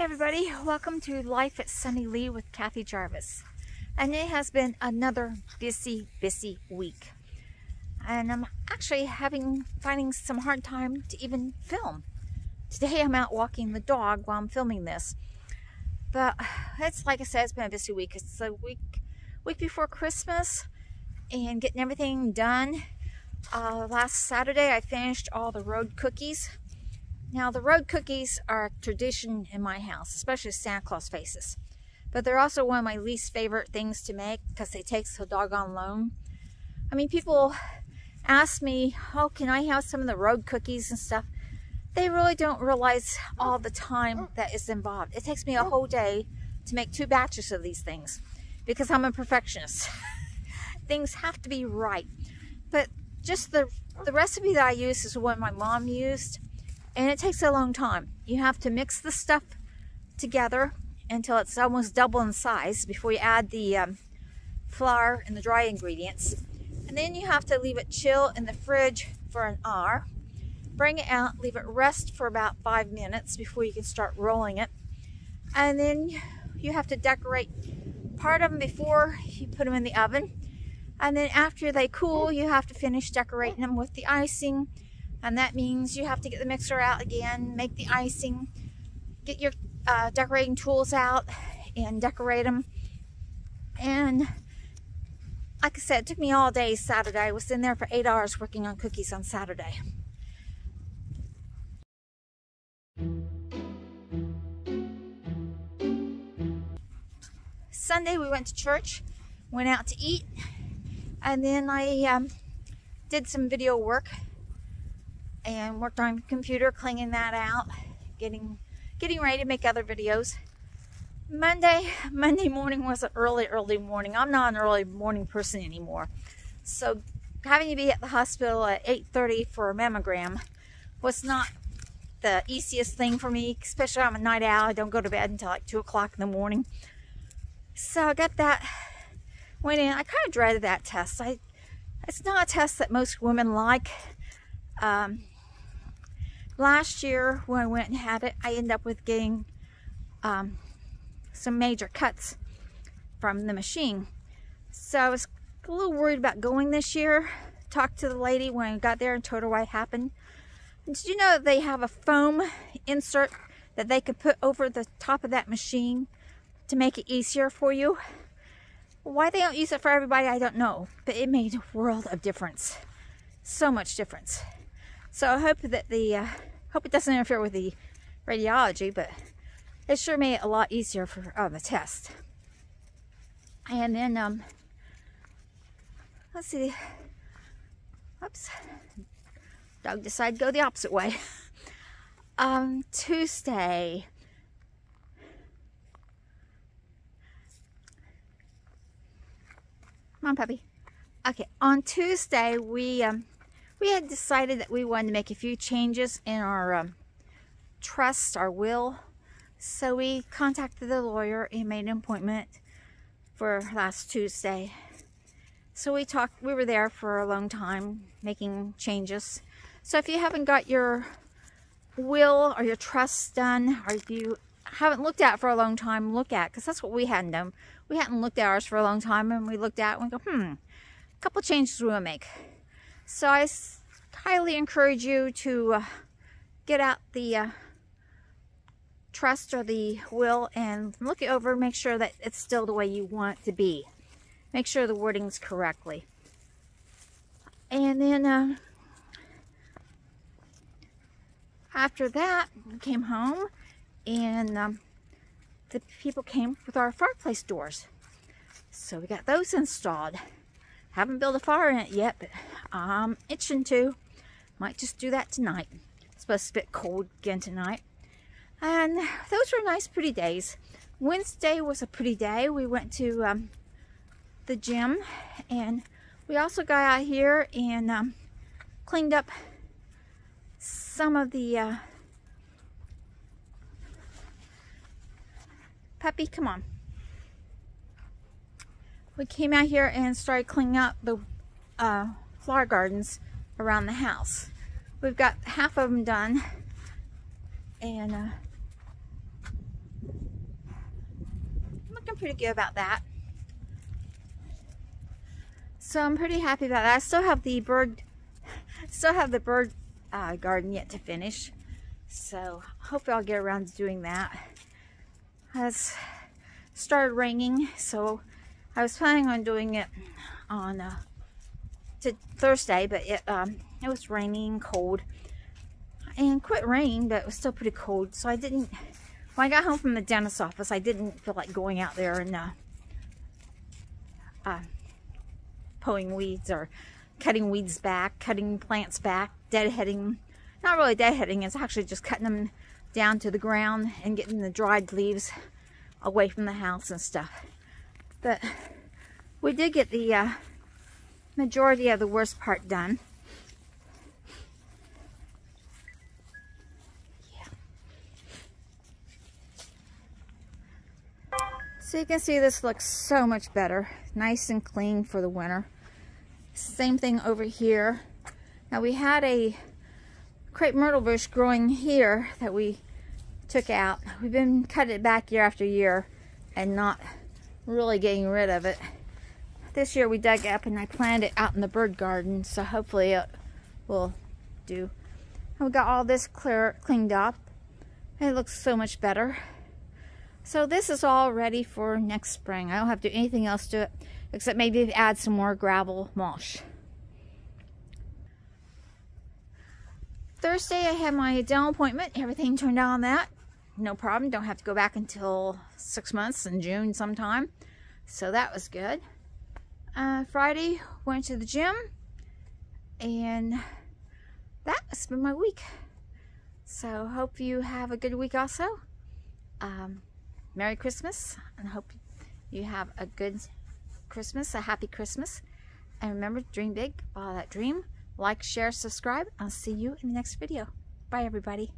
Hey everybody, welcome to Life at Sunny Lee with Kathy Jarvis. And it has been another busy week. And I'm actually finding some hard time to even film. Today I'm out walking the dog while I'm filming this. But it's like I said, it's been a busy week. It's the week before Christmas and getting everything done. Last Saturday I finished all the road cookies. Now, the road cookies are a tradition in my house, especially Santa Claus faces. But they're also one of my least favorite things to make because they take so doggone long. I mean, people ask me, oh, can I have some of the road cookies and stuff? They really don't realize all the time that is involved. It takes me a whole day to make 2 batches of these things because I'm a perfectionist. Things have to be right. But just the recipe that I use is one my mom used. And it takes a long time. You have to mix the stuff together until it's almost double in size before you add the flour and the dry ingredients. And then you have to leave it chill in the fridge for an hour. Bring it out, leave it rest for about 5 minutes before you can start rolling it. And then you have to decorate part of them before you put them in the oven. And then after they cool, you have to finish decorating them with the icing. And that means you have to get the mixer out again, make the icing, get your decorating tools out and decorate them. And like I said, it took me all day Saturday. I was in there for 8 hours working on cookies on Saturday. Sunday we went to church, went out to eat, and then I did some video work. And worked on the computer, cleaning that out, getting ready to make other videos. Monday morning was an early morning. I'm not an early morning person anymore. So having to be at the hospital at 8:30 for a mammogram was not the easiest thing for me, especially I'm a night owl. I don't go to bed until like 2 o'clock in the morning. So I got that, went in. I kind of dreaded that test. It's not a test that most women like. Last year when I went and had it, I ended up with getting some major cuts from the machine. So I was a little worried about going this year. Talked to the lady when I got there and told her what happened. And did you know that they have a foam insert that they could put over the top of that machine to make it easier for you? Why they don't use it for everybody, I don't know. But it made a world of difference. So much difference. So I hope that hope it doesn't interfere with the radiology, but it sure made it a lot easier for the test. And then, let's see. Oops. Dog decided to go the opposite way. Tuesday. Come on, puppy. Okay, on Tuesday, we had decided that we wanted to make a few changes in our trust, our will. So we contacted the lawyer and made an appointment for last Tuesday. So we were there for a long time making changes. So if you haven't got your will or your trust done, or if you haven't looked at it for a long time, look at it, because that's what we hadn't done. We hadn't looked at ours for a long time, and we looked at it and we go, a couple changes we want to make. So I highly encourage you to get out the trust or the will and look it over, make sure that it's still the way you want it to be. Make sure the wording's correctly. And then after that, we came home and the people came with our fireplace doors. So we got those installed. Haven't built a fire in it yet, but I'm itching to. Might just do that tonight. It's supposed to be a bit cold again tonight. And those were nice, pretty days. Wednesday was a pretty day. We went to the gym, and we also got out here and cleaned up some of the puppy, come on. We came out here and started cleaning up the flower gardens around the house. We've got half of them done, and looking pretty good about that. So I'm pretty happy about that. I still have the bird garden yet to finish. So hopefully I'll get around to doing that. It's started raining, so I was planning on doing it on Thursday, but it was raining, cold, and quit raining, but it was still pretty cold. So I didn't. When I got home from the dentist's office, I didn't feel like going out there and pulling weeds or cutting weeds back, cutting plants back, deadheading. Not really deadheading, it's actually just cutting them down to the ground and getting the dried leaves away from the house and stuff. But we did get the majority of the worst part done. Yeah. So you can see this looks so much better. Nice and clean for the winter. Same thing over here. Now we had a crepe myrtle bush growing here that we took out. We've been cutting it back year after year and not really getting rid of it. This year we dug it up and I planted it out in the bird garden, so hopefully it will do. And we got all this cleaned up. It looks so much better. So this is all ready for next spring. I don't have to do anything else to it except maybe add some more gravel mulch. Thursday I had my dental appointment. Everything turned out on that. No problem. Don't have to go back until 6 months in June sometime. So that was good. Friday went to the gym. And that's been my week. So hope you have a good week also. Merry Christmas. And hope you have a good Christmas. A happy Christmas. And remember, dream big. Follow that dream. Like, share, subscribe. I'll see you in the next video. Bye, everybody.